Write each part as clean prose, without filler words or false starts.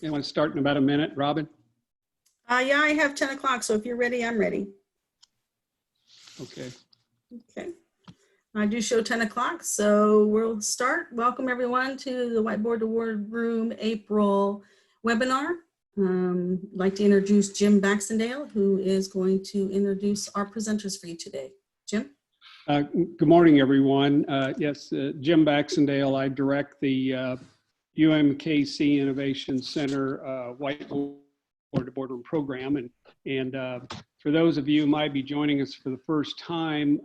You want to start in about a minute, Robin? Yeah, I have 10 o'clock, so if you're ready, I'm ready. Okay. Okay. I do show 10 o'clock, so we'll start. Welcome everyone to the Whiteboard to Boardroom April webinar. I'd like to introduce Jim Baxendale, who is going to introduce our presenters for you today. Jim? Good morning, everyone. Yes, Jim Baxendale. I direct the UMKC Innovation Center Whiteboard to Boardroom program. And for those of you who might be joining us for the first time,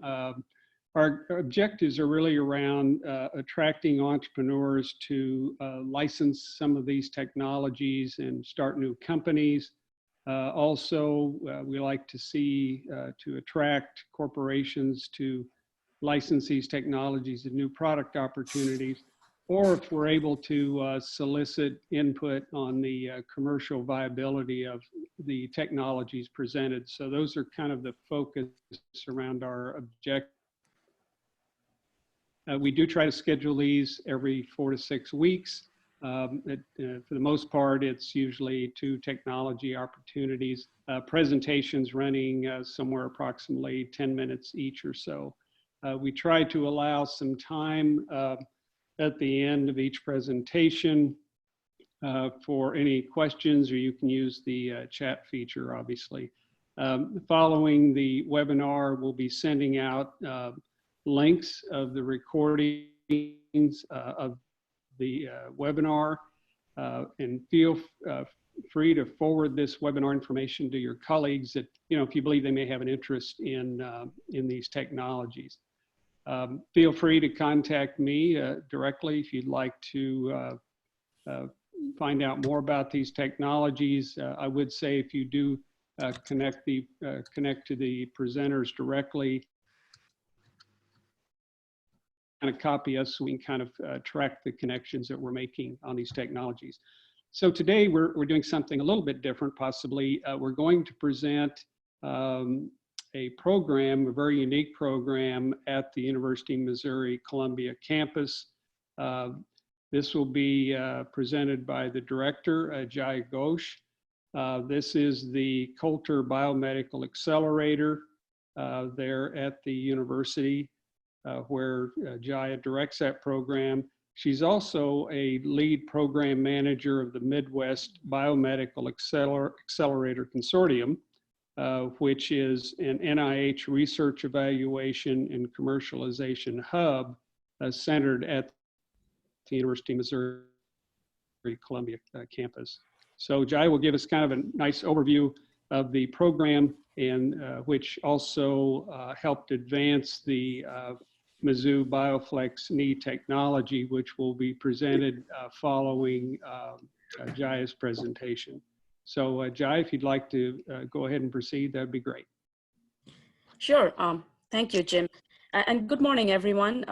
our objectives are really around attracting entrepreneurs to license some of these technologies and start new companies. Also, we like to see to attract corporations to license these technologies and new product opportunities, or if we're able to solicit input on the commercial viability of the technologies presented. So those are kind of the focus around our objectives. We do try to schedule these every 4 to 6 weeks. For the most part, it's usually 2 technology opportunities, presentations running somewhere approximately 10 minutes each or so. We try to allow some time at the end of each presentation for any questions, or you can use the chat feature, obviously. Following the webinar, we'll be sending out links of the recordings of the webinar, and feel free to forward this webinar information to your colleagues that, if you believe they may have an interest in these technologies. Feel free to contact me directly if you'd like to find out more about these technologies. I would say if you do connect to the presenters directly, kind of copy us so we can kind of track the connections that we're making on these technologies. So today we're doing something a little bit different, possibly. We're going to present a program, a very unique program at the University of Missouri Columbia campus. This will be presented by the director, Jaya Ghosh. This is the Coulter Biomedical Accelerator there at the university where Jaya directs that program. She's also a lead program manager of the Midwest Biomedical Accelerator Consortium, which is an NIH research evaluation and commercialization hub centered at the University of Missouri Columbia campus. So Jaya will give us kind of a nice overview of the program, and which also helped advance the Mizzou BioFlex knee technology, which will be presented following Jaya's presentation. So Jaya, if you'd like to go ahead and proceed, that'd be great. Sure. Thank you, Jim. And good morning, everyone.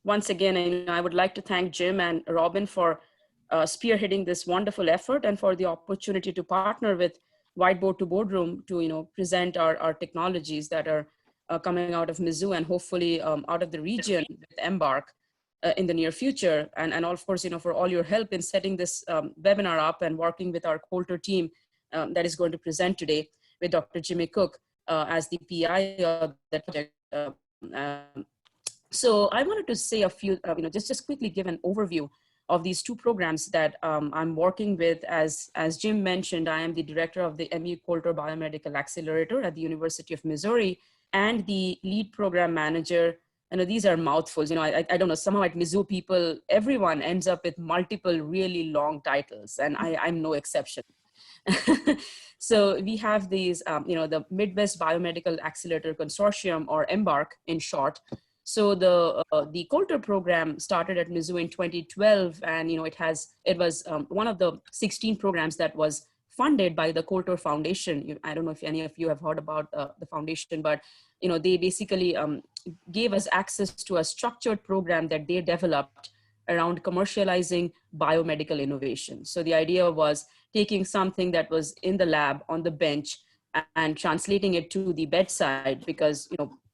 Once again, I would like to thank Jim and Robin for spearheading this wonderful effort and for the opportunity to partner with Whiteboard to Boardroom to present our technologies that are coming out of Mizzou and hopefully out of the region with Embark in the near future. And of course, for all your help in setting this webinar up and working with our Coulter team that is going to present today with Dr. Jimmy Cook as the PI of the project. So I wanted to say a few, just quickly give an overview of these 2 programs that I'm working with. As Jim mentioned, I am the director of the MU Coulter Biomedical Accelerator at the University of Missouri and the lead program manager. These are mouthfuls. I don't know, somehow at Mizzou people, everyone ends up with multiple really long titles, and I'm no exception. So we have these, the Midwest Biomedical Accelerator Consortium, or Embark in short. So the Coulter program started at Mizzou in 2012, and it was one of the 16 programs that was funded by the Coulter Foundation. I don't know if any of you have heard about the foundation, but they basically gave us access to a structured program that they developed around commercializing biomedical innovation. So the idea was taking something that was in the lab on the bench and translating it to the bedside, because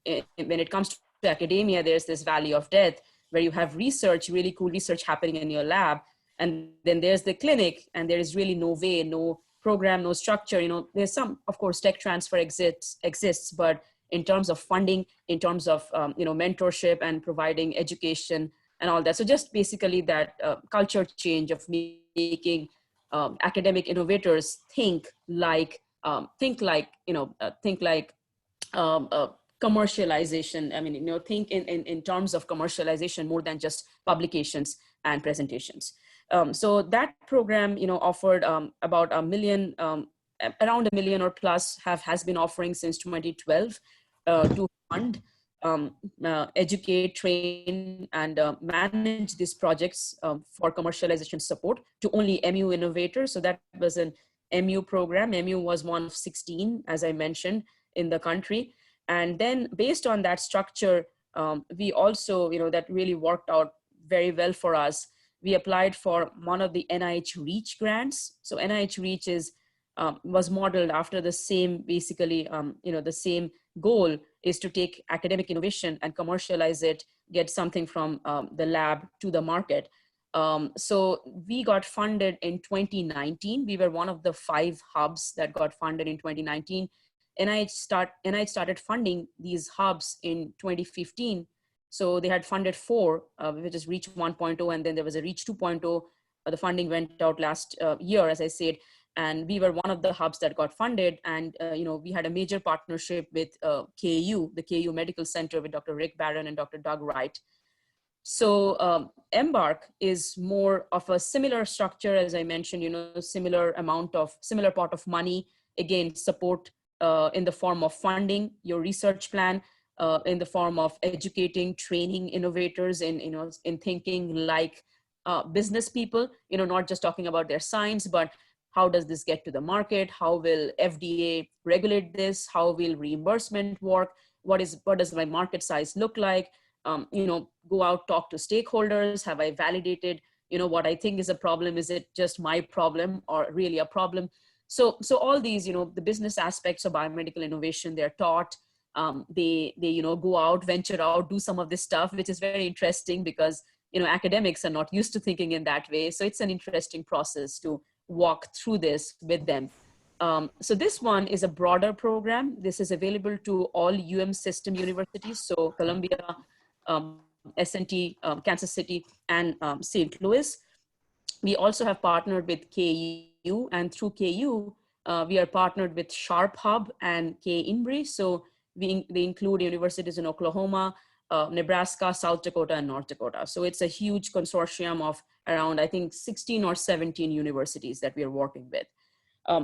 when it comes to academia, there's this valley of death where you have research, really cool research happening in your lab, And then there's the clinic, and there is really no way, no program, no structure. There's some, of course, tech transfer exists, but in terms of funding, in terms of mentorship and providing education and all that. So just basically that culture change of making academic innovators think like commercialization. I mean, think in terms of commercialization more than just publications and presentations. So that program, offered about $1 million, around $1 million or plus has been offering since 2012 to fund, educate, train, and manage these projects for commercialization support to only MU innovators. So that was an MU program. MU was one of 16, as I mentioned, in the country. And then based on that structure, we also, that really worked out very well for us. We applied for one of the NIH REACH grants. So NIH REACH was modeled after the same, basically, the same goal is to take academic innovation and commercialize it, get something from the lab to the market. So we got funded in 2019. We were one of the 5 hubs that got funded in 2019. NIH started funding these hubs in 2015. So they had funded 4, which is REACH 1.0, and then there was a REACH 2.0. The funding went out last year, as I said, and we were one of the hubs that got funded. And we had a major partnership with KU, the KU Medical Center, with Dr. Rick Barron and Dr. Doug Wright. So Embark is more of a similar structure, as I mentioned, similar pot of money, again, support in the form of funding your research plan, in the form of educating, training innovators in thinking like business people, not just talking about their science, but how does this get to the market? How will FDA regulate this? How will reimbursement work? What does my market size look like? Go out, talk to stakeholders. Have I validated, what I think is a problem? Is it just my problem or really a problem? So all these, the business aspects of biomedical innovation, they're taught. They go out, venture out, do some of this stuff, which is very interesting because, academics are not used to thinking in that way. So it's an interesting process to walk through this with them. So this one is a broader program. This is available to all system universities. So Columbia, S&T, Kansas City, and St. Louis. We also have partnered with KU, and through KU, we are partnered with Sharp Hub and K-INBRI. So they include universities in Oklahoma, Nebraska, South Dakota, and North Dakota. So it's a huge consortium of around, I think, 16 or 17 universities that we are working with.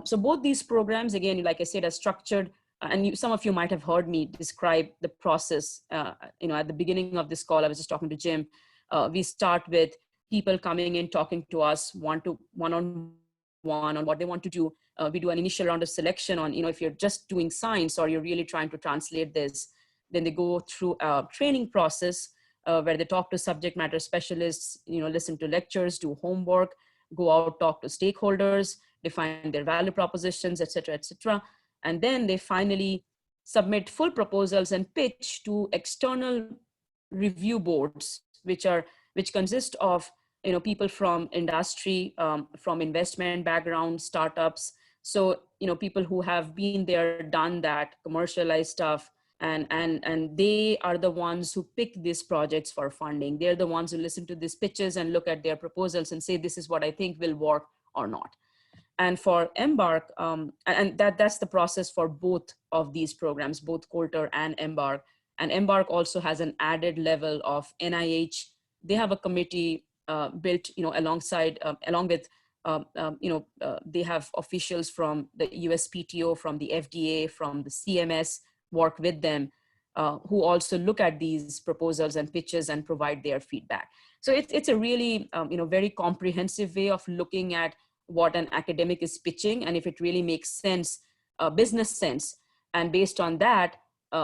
So both these programs, again, like I said, are structured, and some of you might have heard me describe the process. At the beginning of this call, I was just talking to Jim. We start with people coming in, talking to us one-on-one on what they want to do. We do an initial round of selection on, if you're just doing science or you're really trying to translate this. Then they go through a training process where they talk to subject matter specialists, listen to lectures, do homework, go out, talk to stakeholders, define their value propositions, et cetera, et cetera. And then they finally submit full proposals and pitch to external review boards, which consist of people from industry, from investment background, startups. So people who have been there, done that, commercialized stuff, and they are the ones who pick these projects for funding. They're the ones who listen to these pitches and look at their proposals and say, this is what I think will work or not. And for Embark, and that's the process for both of these programs, both Coulter and Embark. And Embark also has an added level of NIH. They have a committee built, along with, they have officials from the USPTO, from the FDA, from the CMS, work with them, who also look at these proposals and pitches and provide their feedback. So it's a really, very comprehensive way of looking at what an academic is pitching and if it really makes sense, business sense. And based on that,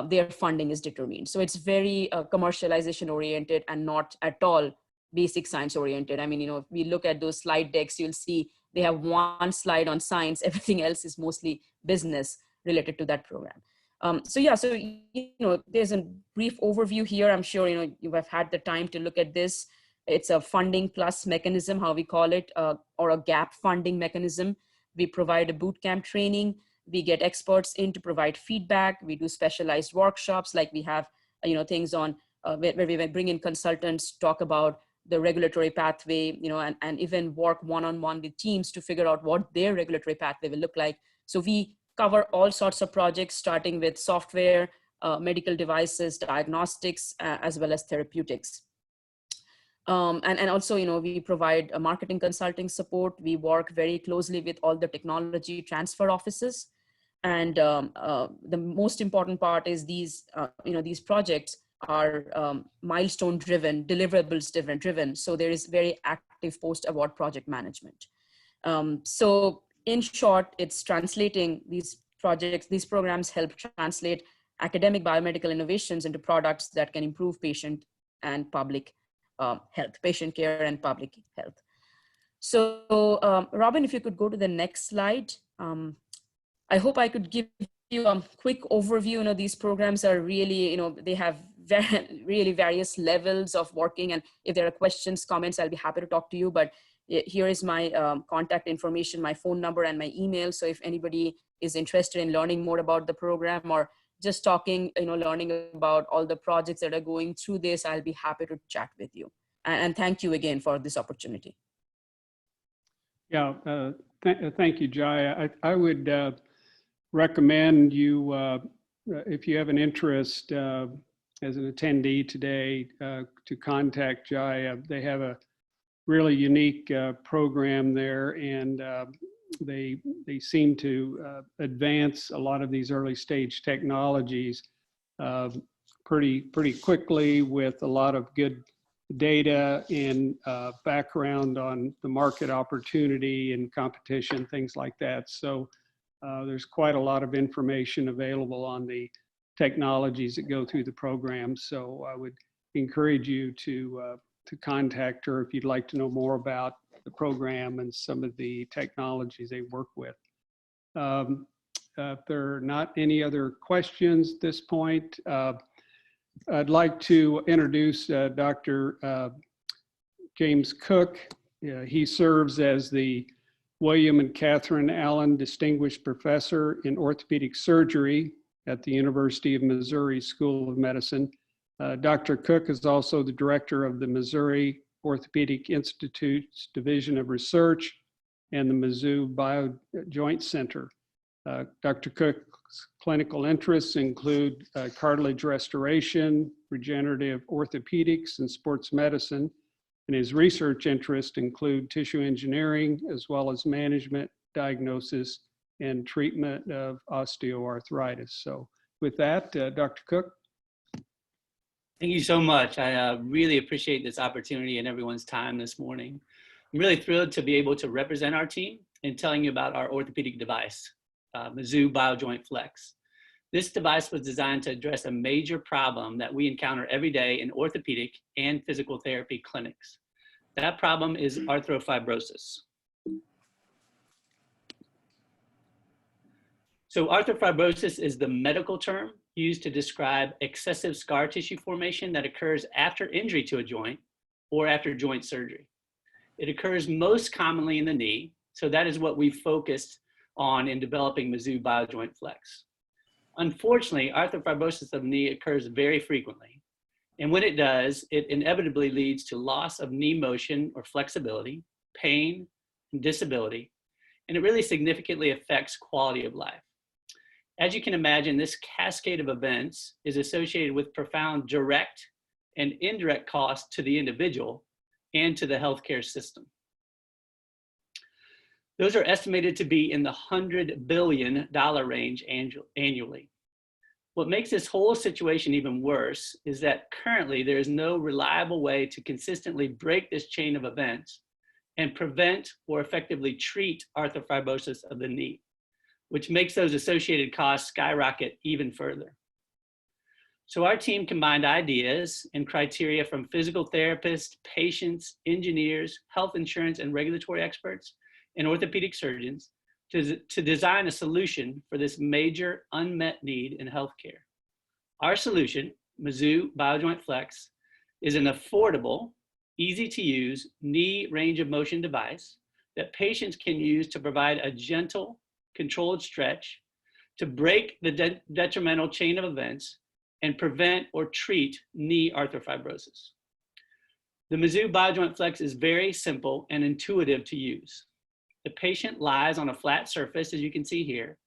their funding is determined. So it's very commercialization oriented and not at all basic science oriented. I mean, if we look at those slide decks, you'll see they have one slide on science. Everything else is mostly business related to that program. So there's a brief overview here. I'm sure, you have had the time to look at this. It's a funding plus mechanism, how we call it, or a gap funding mechanism. We provide a bootcamp training. We get experts in to provide feedback. We do specialized workshops, like we have, things on where we bring in consultants, talk about the regulatory pathway, and even work one-on-one with teams to figure out what their regulatory pathway will look like. So we cover all sorts of projects, starting with software, medical devices, diagnostics, as well as therapeutics. And also, we provide a marketing consulting support. We work very closely with all the technology transfer offices. And the most important part is these projects are milestone driven, deliverables driven. So there is very active post-award project management. So in short, it's translating these projects, these programs help translate academic biomedical innovations into products that can improve patient and public health, patient care and public health. So Robin, if you could go to the next slide. I hope I could give you a quick overview. These programs are really, they have really various levels of working. And if there are questions, comments, I'll be happy to talk to you. But here is my contact information, my phone number and my email. So if anybody is interested in learning more about the program or just talking, learning about all the projects that are going through this, I'll be happy to chat with you. And thank you again for this opportunity. Yeah, thank you, Jaya. I would recommend you, if you have an interest as an attendee today, to contact Jaya. They have a really unique program there, and they seem to advance a lot of these early stage technologies pretty quickly, with a lot of good data and background on the market opportunity and competition, things like that. So there's quite a lot of information available on the technologies that go through the program. So I would encourage you to contact her if you'd like to know more about the program and some of the technologies they work with. If there are not any other questions at this point, I'd like to introduce Dr. James Cook. He serves as the William and Catherine Allen Distinguished Professor in Orthopedic Surgery at the University of Missouri School of Medicine. Dr. Cook is also the director of the Missouri Orthopedic Institute's Division of Research and the Mizzou Biojoint Center. Dr. Cook's clinical interests include cartilage restoration, regenerative orthopedics, and sports medicine. And his research interests include tissue engineering, as well as management, diagnosis, and treatment of osteoarthritis. So with that, Dr. Cook. Thank you so much. I really appreciate this opportunity and everyone's time this morning. I'm really thrilled to be able to represent our team in telling you about our orthopedic device, Mizzou Biojoint Flex. This device was designed to address a major problem that we encounter every day in orthopedic and physical therapy clinics. That problem is arthrofibrosis. So arthrofibrosis is the medical term used to describe excessive scar tissue formation that occurs after injury to a joint or after joint surgery. It occurs most commonly in the knee, so that is what we focused on in developing Mizzou Biojoint Flex. Unfortunately, arthrofibrosis of the knee occurs very frequently, and when it does, it inevitably leads to loss of knee motion or flexibility, pain, and disability, and it really significantly affects quality of life. As you can imagine, this cascade of events is associated with profound direct and indirect costs to the individual and to the healthcare system. Those are estimated to be in the $100 billion range annually. What makes this whole situation even worse is that currently there is no reliable way to consistently break this chain of events and prevent or effectively treat arthrofibrosis of the knee, which makes those associated costs skyrocket even further. So our team combined ideas and criteria from physical therapists, patients, engineers, health insurance and regulatory experts, and orthopedic surgeons to design a solution for this major unmet need in healthcare. Our solution, Mizzou Biojoint Flex, is an affordable easy to use knee range of motion device that patients can use to provide a gentle, controlled stretch to break the detrimental chain of events and prevent or treat knee arthrofibrosis. The Mizzou Biojoint Flex is very simple and intuitive to use. The patient lies on a flat surface, as you can see here,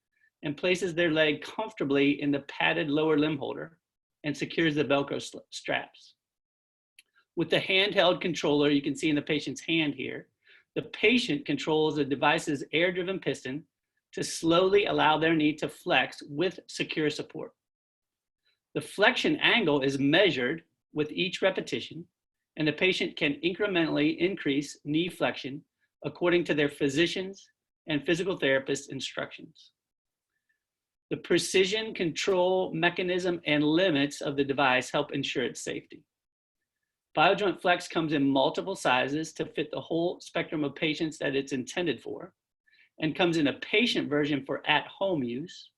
and places their leg comfortably in the padded lower limb holder and secures the Velcro straps. With the handheld controller, you can see in the patient's hand here, the patient controls the device's air-driven piston to slowly allow their knee to flex with secure support. The flexion angle is measured with each repetition, and the patient can incrementally increase knee flexion according to their physician's and physical therapist's instructions. The precision control mechanism and limits of the device help ensure its safety. Biojoint Flex comes in multiple sizes to fit the whole spectrum of patients that it's intended for, and comes in a patient version for at-home use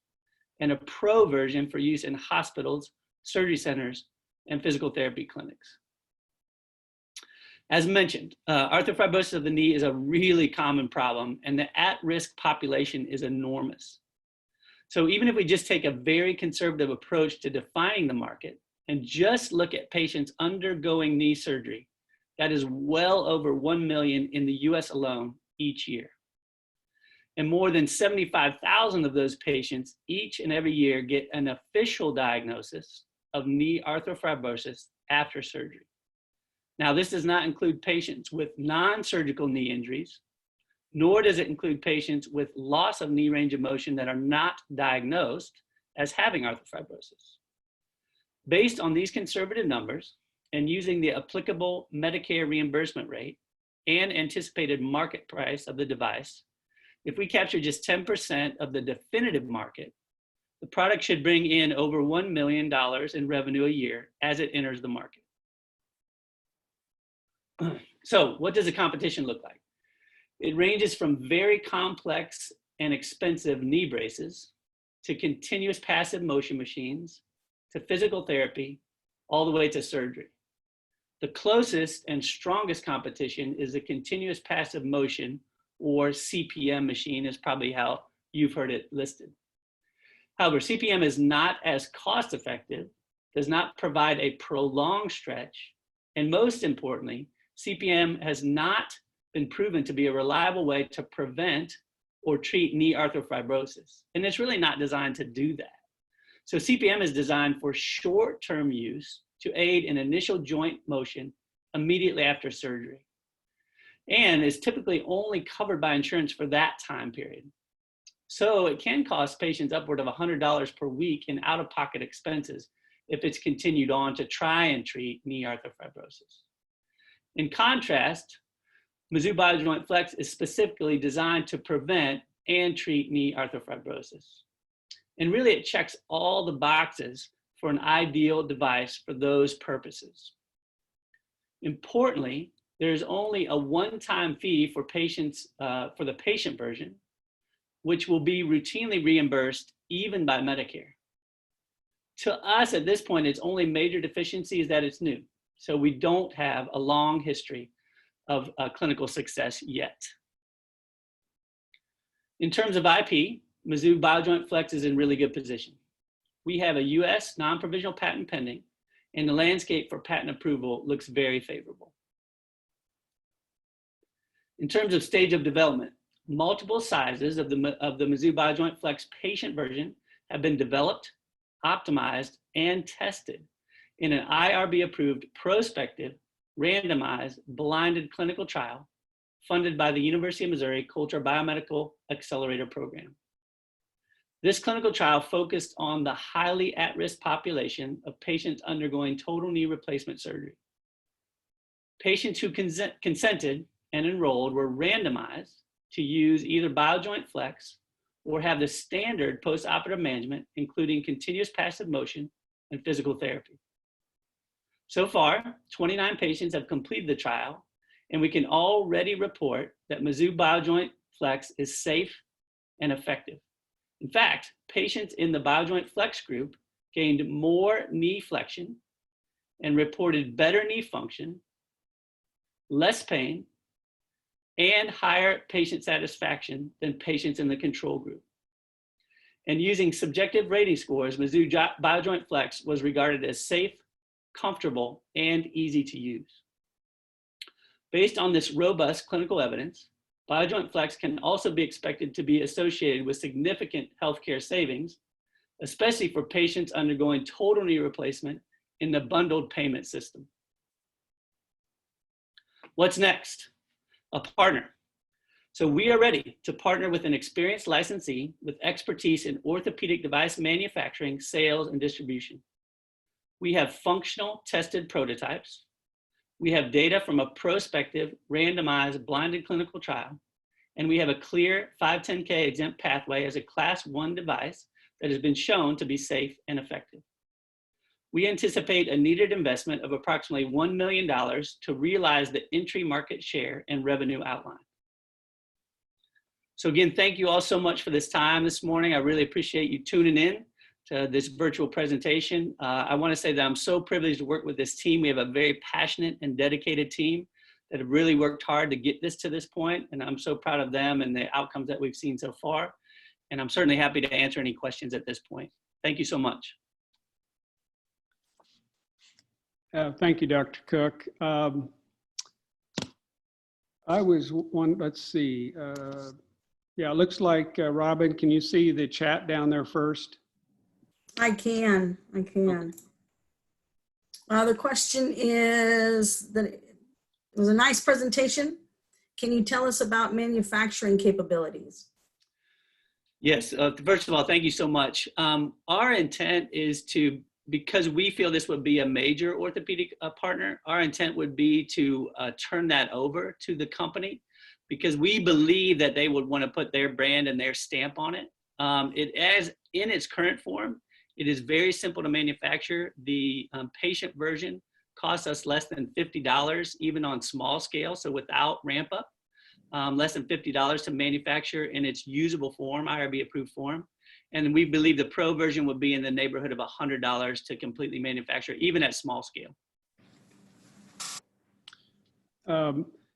and a pro version for use in hospitals, surgery centers, and physical therapy clinics. As mentioned, arthrofibrosis of the knee is a really common problem, and the at-risk population is enormous. So even if we just take a very conservative approach to defining the market and just look at patients undergoing knee surgery, that is well over 1 million in the US alone each year. And more than 75,000 of those patients each and every year get an official diagnosis of knee arthrofibrosis after surgery. Now, this does not include patients with non-surgical knee injuries, nor does it include patients with loss of knee range of motion that are not diagnosed as having arthrofibrosis. Based on these conservative numbers and using the applicable Medicare reimbursement rate and anticipated market price of the device, if we capture just 10% of the definitive market, the product should bring in over $1 million in revenue a year as it enters the market. So what does the competition look like? It ranges from very complex and expensive knee braces to continuous passive motion machines to physical therapy, all the way to surgery. The closest and strongest competition is the continuous passive motion, or CPM machine, is probably how you've heard it listed. However, CPM is not as cost effective, does not provide a prolonged stretch, and most importantly, CPM has not been proven to be a reliable way to prevent or treat knee arthrofibrosis. And it's really not designed to do that. So CPM is designed for short-term use to aid in initial joint motion immediately after surgery, and is typically only covered by insurance for that time period. So it can cost patients upward of $100 per week in out-of-pocket expenses if it's continued on to try and treat knee arthrofibrosis. In contrast, Mizzou Biojoint Flex is specifically designed to prevent and treat knee arthrofibrosis. And really it checks all the boxes for an ideal device for those purposes. Importantly, there's only a one-time fee for patients, for the patient version, which will be routinely reimbursed even by Medicare. To us at this point, its only major deficiency is that it's new. So we don't have a long history of clinical success yet. In terms of IP, Mizzou Biojoint Flex is in really good position. We have a US non-provisional patent pending, and the landscape for patent approval looks very favorable. In terms of stage of development, multiple sizes of the Mizzou Biojoint Flex patient version have been developed, optimized, and tested in an IRB-approved prospective, randomized, blinded clinical trial funded by the University of Missouri Coulter Biomedical Accelerator program. This clinical trial focused on the highly at-risk population of patients undergoing total knee replacement surgery. Patients who consented and enrolled were randomized to use either Biojoint Flex or have the standard postoperative management, including continuous passive motion and physical therapy. So far, 29 patients have completed the trial, and we can already report that Mizzou Biojoint Flex is safe and effective. In fact, patients in the Biojoint Flex group gained more knee flexion and reported better knee function less pain, and higher patient satisfaction than patients in the control group. And using subjective rating scores, Mizzou Biojoint Flex was regarded as safe, comfortable, and easy to use. Based on this robust clinical evidence, Biojoint Flex can also be expected to be associated with significant healthcare savings, especially for patients undergoing total knee replacement in the bundled payment system. What's next? A partner. So we are ready to partner with an experienced licensee with expertise in orthopedic device manufacturing, sales, and distribution. We have functional tested prototypes. We have data from a prospective randomized blinded clinical trial, and we have a clear 510(k) exempt pathway as a Class 1 device that has been shown to be safe and effective. We anticipate a needed investment of approximately $1 million to realize the entry market share and revenue outline. So again, thank you all so much for this time this morning. I really appreciate you tuning in to this virtual presentation. I want to say that I'm so privileged to work with this team. We have a very passionate and dedicated team that have really worked hard to get this to this point, and I'm so proud of them and the outcomes that we've seen so far. And I'm certainly happy to answer any questions at this point. Thank you so much. Thank you, Dr. Cook. Let's see. Yeah, it looks like, Robin, can you see the chat down there first? I can. Okay. The question is that it was a nice presentation. Can you tell us about manufacturing capabilities? Yes, first of all, thank you so much. Our intent is to, because we feel this would be a major orthopedic partner, our intent would be to turn that over to the company, because we believe that they would want to put their brand and their stamp on it. As in its current form, it is very simple to manufacture. The patient version costs us less than $50, even on small scale, so without ramp up, less than $50 to manufacture in its usable form, IRB approved form. And we believe the pro version would be in the neighborhood of $100 to completely manufacture, even at small scale.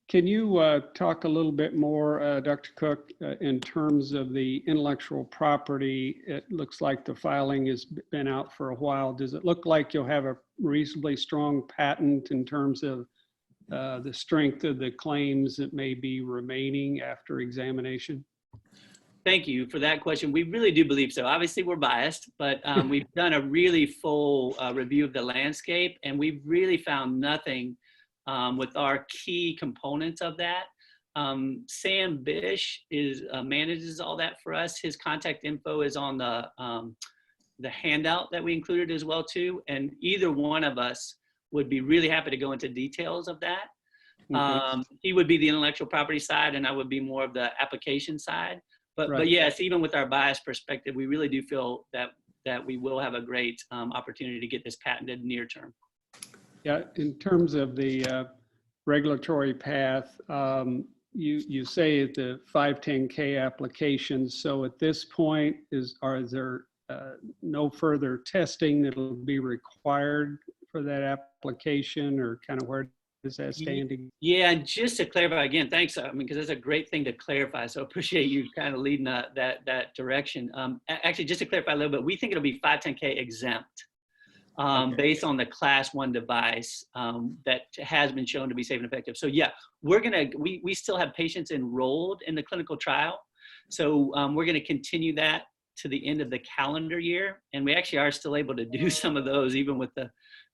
Can you talk a little bit more, Dr. Cook, in terms of the intellectual property? It looks like the filing has been out for a while. Does it look like you'll have a reasonably strong patent in terms of the strength of the claims that may be remaining after examination? Thank you for that question. We really do believe so. Obviously, we're biased, but we've done a really full review of the landscape, and we've really found nothing with our key components of that. Sam Bish manages all that for us. His contact info is on the handout that we included as well too. And either one of us would be really happy to go into details of that. He would be the intellectual property side, and I would be more of the application side. But yes, even with our biased perspective, we really do feel that we will have a great opportunity to get this patented near term. Yeah, in terms of the regulatory path, you say the 510(k) applications. So at this point, is there no further testing that'll be required for that application, or kind of where is that standing? Yeah, just to clarify again, thanks. I mean, because that's a great thing to clarify. So appreciate you kind of leading that direction. Actually, just to clarify a little bit, we think it'll be 510(k) exempt. Based on the Class 1 device that has been shown to be safe and effective. So yeah, we still have patients enrolled in the clinical trial. So we're gonna continue that to the end of the calendar year. And we actually are still able to do some of those even with the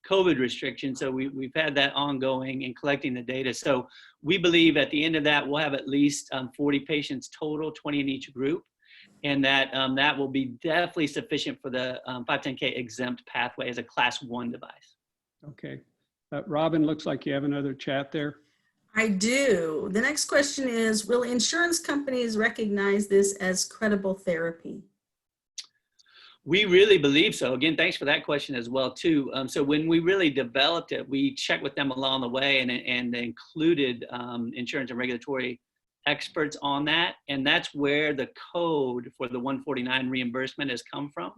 COVID restrictions. So we've had that ongoing and collecting the data. So we believe at the end of that, we'll have at least 40 patients total, 20 in each group. And that will be definitely sufficient for the 510(k) exempt pathway as a Class 1 device. Okay. Robin, looks like you have another chat there. I do. The next question is, will insurance companies recognize this as credible therapy? We really believe so. Again, thanks for that question as well too. So when we really developed it, we checked with them along the way and included insurance and regulatory experts on that. And that's where the code for the 149 reimbursement has come from.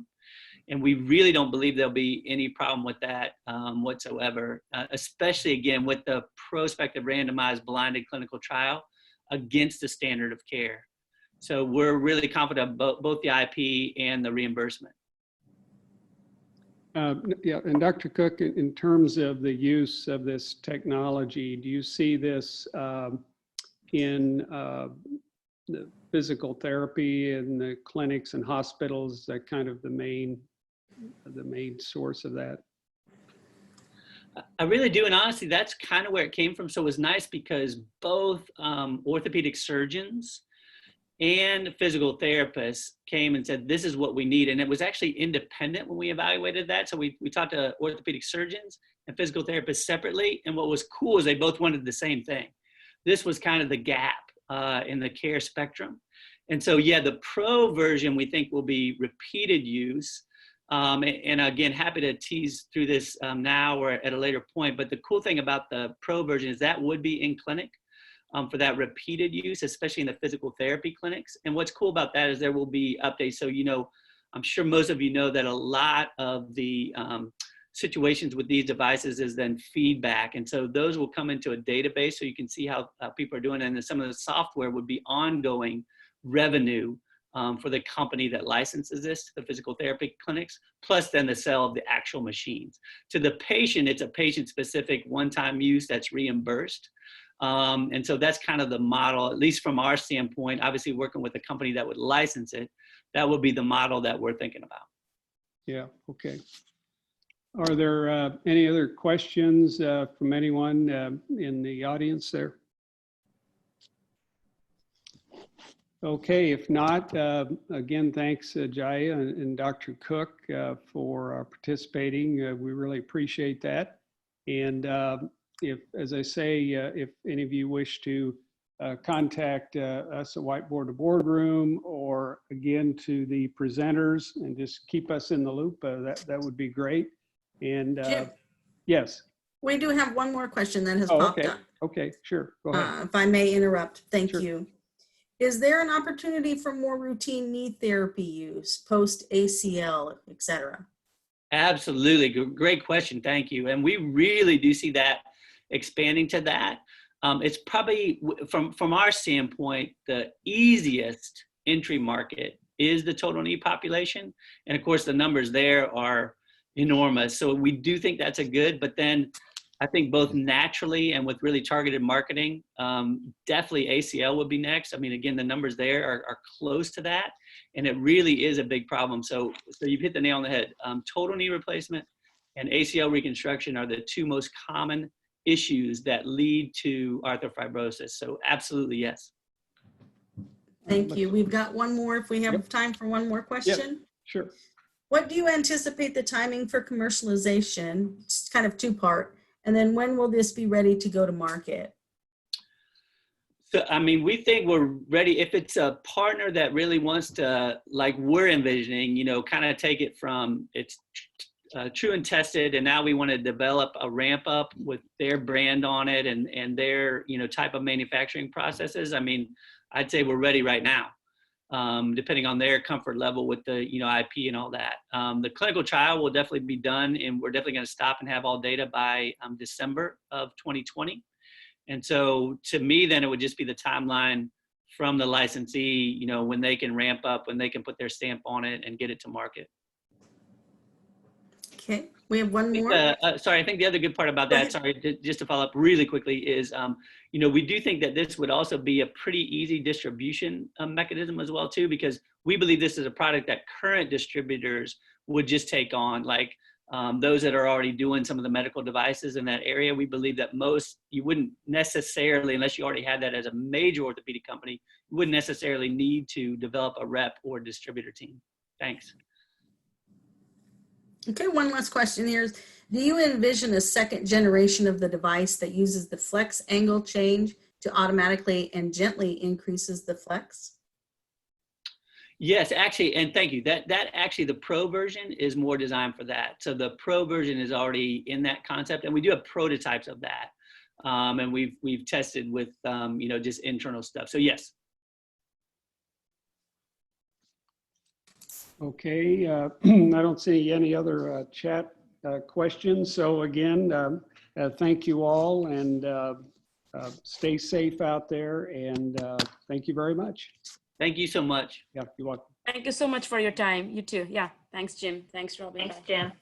And we really don't believe there'll be any problem with that whatsoever, especially again with the prospective randomized blinded clinical trial against the standard of care. So we're really confident about both the IP and the reimbursement. Yeah, and Dr. Cook, in terms of the use of this technology, do you see this in the physical therapy in the clinics and hospitals? Is that kind of the main source of that? I really do, and honestly, that's kind of where it came from. So it was nice because both orthopedic surgeons and physical therapists came and said, this is what we need. And it was actually independent when we evaluated that. So we talked to orthopedic surgeons and physical therapists separately. And what was cool is they both wanted the same thing. This was kind of the gap in the care spectrum. And so, yeah, the pro version we think will be repeated use. And again, happy to tease through this now or at a later point. But the cool thing about the pro version is that would be in clinic. For that repeated use, especially in the physical therapy clinics. And what's cool about that is there will be updates. So, you know, I'm sure most of you know that a lot of the situations with these devices is then feedback. And so those will come into a database so you can see how people are doing. And then some of the software would be ongoing revenue for the company that licenses this to the physical therapy clinics, plus then the sale of the actual machines. To the patient, it's a patient-specific one-time use that's reimbursed. And so that's kind of the model, at least from our standpoint, obviously working with a company that would license it, that would be the model that we're thinking about. Yeah, okay. Are there any other questions from anyone in the audience there? Okay, if not, again, thanks Jaya and Dr. Cook for participating. We really appreciate that. And if, as I say, if any of you wish to contact us at Whiteboard to Boardroom, or again to the presenters, and just keep us in the loop, that would be great. And Jim, yes. we do have one more question that has popped okay. up. Okay, sure, go ahead. If I may interrupt, thank Sure. you. Is there an opportunity for more routine knee therapy use, post ACL, et cetera? Absolutely, great question, thank you. And we really do see that expanding to that. It's probably, from our standpoint, the easiest entry market is the total knee population. And of course, the numbers there are enormous. So we do think that's a good, but then I think both naturally and with really targeted marketing, definitely ACL would be next. I mean, again, the numbers there are close to that, and it really is a big problem. So you've hit the nail on the head. Total knee replacement and ACL reconstruction are the two most common issues that lead to arthrofibrosis. So absolutely, yes. Thank you. We've got one more, if we have Yep. time for one more question. Yep. Sure. What do you anticipate the timing for commercialization? It's kind of two-part. And then when will this be ready to go to market? So, I mean, we think we're ready. If it's a partner that really wants to, like we're envisioning, you know, kind of take it from it's true and tested, and now we want to develop a ramp up with their brand on it and their, you know, type of manufacturing processes. I mean, I'd say we're ready right now, depending on their comfort level with the, you know, IP and all that. The clinical trial will definitely be done, and we're definitely going to stop and have all data by December of 2020. And so to me, then it would just be the timeline from the licensee, you know, when they can ramp up, when they can put their stamp on it and get it to market. Okay, we have one more. Sorry, I think the other good part about that, sorry, just to follow up really quickly is, you know, we do think that this would also be a pretty easy distribution mechanism as well too, because we believe this is a product that current distributors would just take on, like those that are already doing some of the medical devices in that area. We believe that most, you wouldn't necessarily, unless you already had that as a major orthopedic company, you wouldn't necessarily need to develop a rep or distributor team. Thanks. Okay, one last question here is, do you envision a second generation of the device that uses the flex angle change to automatically and gently increases the flex? Yes, actually, and thank you. That actually, the Pro version is more designed for that. So the Pro version is already in that concept, and we do have prototypes of that, and we've tested with you know, just internal stuff. So yes. Okay, I don't see any other chat questions. So again, thank you all, and stay safe out there, and thank you very much. Thank you so much. Yeah, you're welcome. Thank you so much for your time. You too. Yeah. Thanks, Jim. Thanks, Robin. Thanks, Bye. Jim.